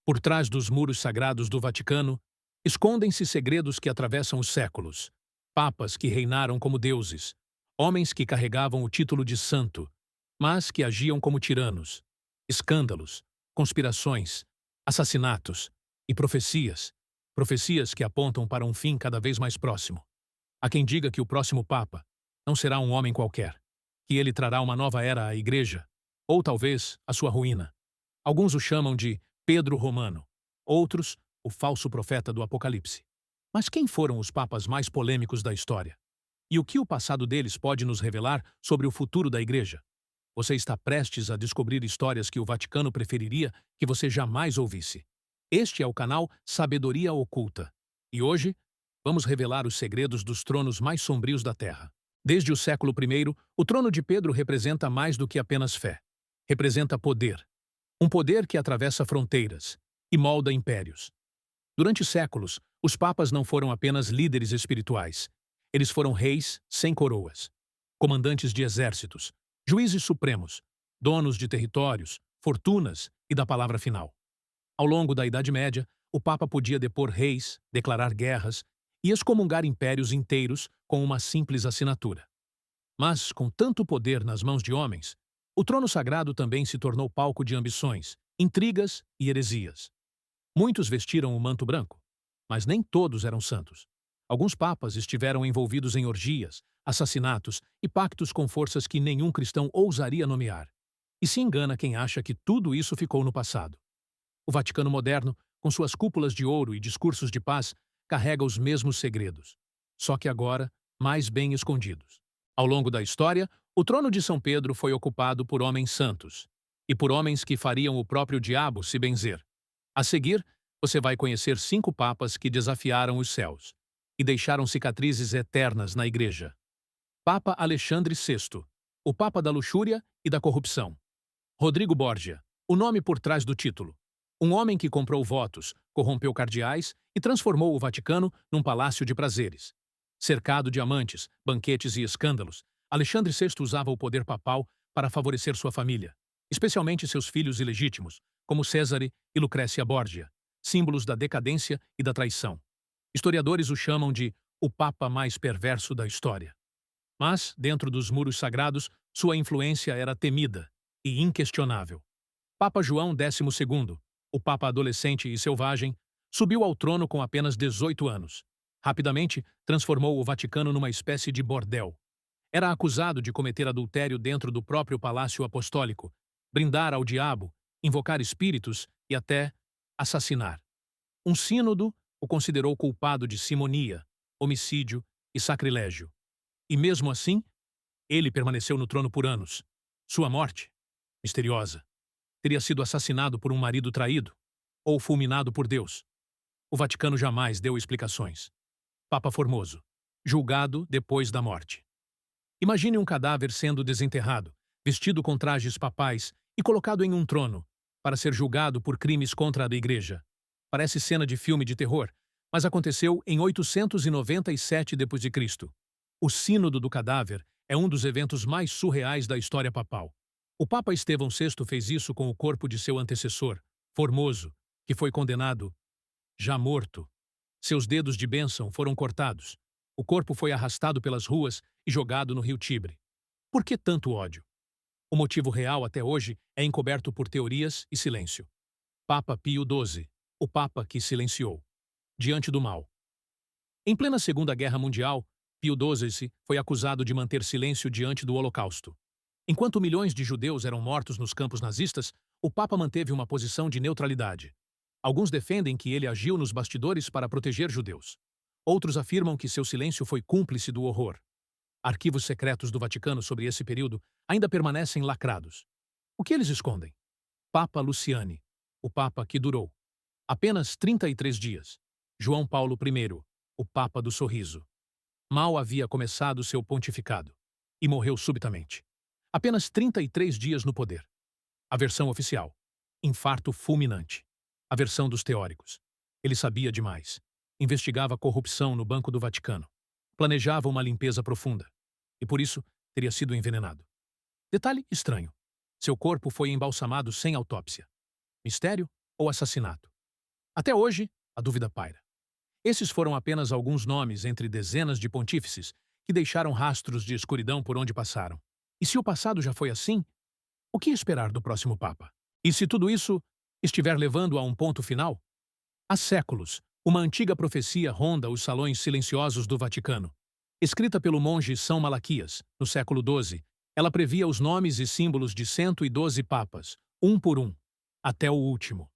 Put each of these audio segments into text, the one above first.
Por trás dos muros sagrados do Vaticano, escondem-se segredos que atravessam os séculos. Papas que reinaram como deuses, homens que carregavam o título de santo, mas que agiam como tiranos. Escândalos, conspirações, assassinatos e profecias. Profecias que apontam para um fim cada vez mais próximo. Há quem diga que o próximo Papa não será um homem qualquer, que ele trará uma nova era à Igreja, ou talvez a sua ruína. Alguns o chamam de Pedro Romano, outros, o falso profeta do Apocalipse. Mas quem foram os papas mais polêmicos da história? E o que o passado deles pode nos revelar sobre o futuro da Igreja? Você está prestes a descobrir histórias que o Vaticano preferiria que você jamais ouvisse. Este é o canal Sabedoria Oculta. E hoje, vamos revelar os segredos dos tronos mais sombrios da Terra. Desde o século I, o trono de Pedro representa mais do que apenas fé. Representa poder. Um poder que atravessa fronteiras e molda impérios. Durante séculos, os papas não foram apenas líderes espirituais. Eles foram reis sem coroas, comandantes de exércitos, juízes supremos, donos de territórios, fortunas e da palavra final. Ao longo da Idade Média, o papa podia depor reis, declarar guerras e excomungar impérios inteiros com uma simples assinatura. Mas, com tanto poder nas mãos de homens, o trono sagrado também se tornou palco de ambições, intrigas e heresias. Muitos vestiram o manto branco, mas nem todos eram santos. Alguns papas estiveram envolvidos em orgias, assassinatos e pactos com forças que nenhum cristão ousaria nomear. E se engana quem acha que tudo isso ficou no passado. O Vaticano moderno, com suas cúpulas de ouro e discursos de paz, carrega os mesmos segredos, só que agora mais bem escondidos. Ao longo da história, o trono de São Pedro foi ocupado por homens santos e por homens que fariam o próprio diabo se benzer. A seguir, você vai conhecer 5 papas que desafiaram os céus e deixaram cicatrizes eternas na Igreja. Papa Alexandre VI, o Papa da luxúria e da corrupção. Rodrigo Borgia, o nome por trás do título. Um homem que comprou votos, corrompeu cardeais e transformou o Vaticano num palácio de prazeres. Cercado de amantes, banquetes e escândalos, Alexandre VI usava o poder papal para favorecer sua família, especialmente seus filhos ilegítimos, como Cesare e Lucrécia Borgia, símbolos da decadência e da traição. Historiadores o chamam de o Papa mais perverso da história. Mas, dentro dos muros sagrados, sua influência era temida e inquestionável. Papa João XII, o Papa adolescente e selvagem, subiu ao trono com apenas 18 anos. Rapidamente, transformou o Vaticano numa espécie de bordel. Era acusado de cometer adultério dentro do próprio Palácio Apostólico, brindar ao diabo, invocar espíritos e até assassinar. Um sínodo o considerou culpado de simonia, homicídio e sacrilégio. E mesmo assim, ele permaneceu no trono por anos. Sua morte, misteriosa, teria sido assassinado por um marido traído ou fulminado por Deus. O Vaticano jamais deu explicações. Papa Formoso, julgado depois da morte. Imagine um cadáver sendo desenterrado, vestido com trajes papais e colocado em um trono, para ser julgado por crimes contra a Igreja. Parece cena de filme de terror, mas aconteceu em 897 d.C. O Sínodo do Cadáver é um dos eventos mais surreais da história papal. O Papa Estevão VI fez isso com o corpo de seu antecessor, Formoso, que foi condenado já morto. Seus dedos de bênção foram cortados. O corpo foi arrastado pelas ruas e jogado no rio Tibre. Por que tanto ódio? O motivo real até hoje é encoberto por teorias e silêncio. Papa Pio XII, o Papa que silenciou. Diante do mal. Em plena Segunda Guerra Mundial, Pio XII foi acusado de manter silêncio diante do Holocausto. Enquanto milhões de judeus eram mortos nos campos nazistas, o Papa manteve uma posição de neutralidade. Alguns defendem que ele agiu nos bastidores para proteger judeus. Outros afirmam que seu silêncio foi cúmplice do horror. Arquivos secretos do Vaticano sobre esse período ainda permanecem lacrados. O que eles escondem? Papa Luciane, o Papa que durou apenas 33 dias. João Paulo I, o Papa do Sorriso. Mal havia começado seu pontificado e morreu subitamente. Apenas 33 dias no poder. A versão oficial: infarto fulminante. A versão dos teóricos: ele sabia demais. Investigava corrupção no Banco do Vaticano. Planejava uma limpeza profunda. E por isso, teria sido envenenado. Detalhe estranho: seu corpo foi embalsamado sem autópsia. Mistério ou assassinato? Até hoje, a dúvida paira. Esses foram apenas alguns nomes entre dezenas de pontífices que deixaram rastros de escuridão por onde passaram. E se o passado já foi assim, o que esperar do próximo Papa? E se tudo isso estiver levando a um ponto final? Há séculos, uma antiga profecia ronda os salões silenciosos do Vaticano. Escrita pelo monge São Malaquias, no século XII, ela previa os nomes e símbolos de 112 papas, um por um, até o último.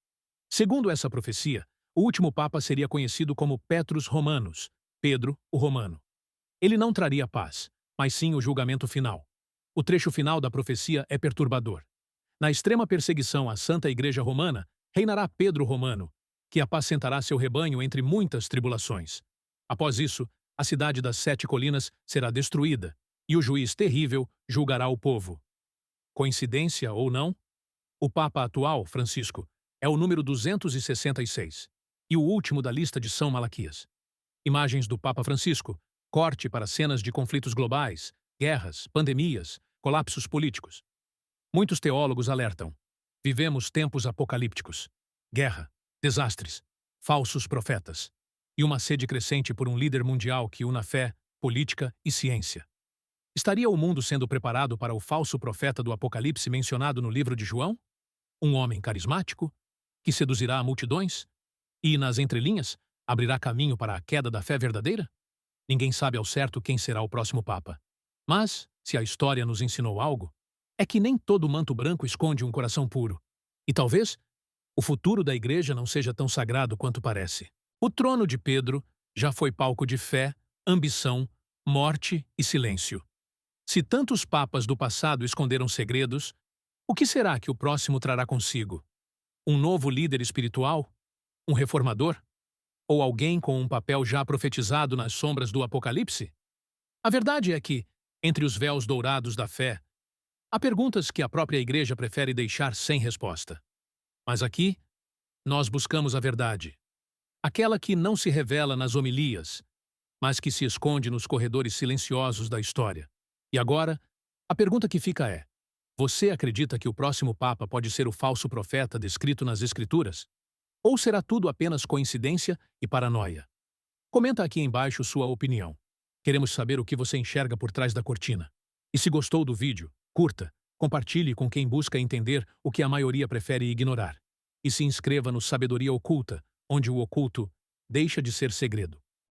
Segundo essa profecia, o último papa seria conhecido como Petrus Romanus, Pedro o Romano. Ele não traria paz, mas sim o julgamento final. O trecho final da profecia é perturbador. Na extrema perseguição à Santa Igreja Romana, reinará Pedro Romano, que apacentará seu rebanho entre muitas tribulações. Após isso, a cidade das 7 colinas será destruída, e o juiz terrível julgará o povo. Coincidência ou não? O Papa atual, Francisco, é o número 266, e o último da lista de São Malaquias. Imagens do Papa Francisco, corte para cenas de conflitos globais, guerras, pandemias, colapsos políticos. Muitos teólogos alertam. Vivemos tempos apocalípticos. Guerra, desastres, falsos profetas e uma sede crescente por um líder mundial que una fé, política e ciência. Estaria o mundo sendo preparado para o falso profeta do Apocalipse mencionado no livro de João? Um homem carismático, que seduzirá multidões e, nas entrelinhas, abrirá caminho para a queda da fé verdadeira? Ninguém sabe ao certo quem será o próximo Papa. Mas, se a história nos ensinou algo, é que nem todo manto branco esconde um coração puro. E talvez o futuro da Igreja não seja tão sagrado quanto parece. O trono de Pedro já foi palco de fé, ambição, morte e silêncio. Se tantos papas do passado esconderam segredos, o que será que o próximo trará consigo? Um novo líder espiritual? Um reformador? Ou alguém com um papel já profetizado nas sombras do Apocalipse? A verdade é que, entre os véus dourados da fé, há perguntas que a própria Igreja prefere deixar sem resposta. Mas aqui, nós buscamos a verdade. Aquela que não se revela nas homilias, mas que se esconde nos corredores silenciosos da história. E agora, a pergunta que fica é: você acredita que o próximo Papa pode ser o falso profeta descrito nas Escrituras? Ou será tudo apenas coincidência e paranoia? Comenta aqui embaixo sua opinião. Queremos saber o que você enxerga por trás da cortina. E se gostou do vídeo, curta, compartilhe com quem busca entender o que a maioria prefere ignorar. E se inscreva no Sabedoria Oculta, onde o oculto deixa de ser segredo.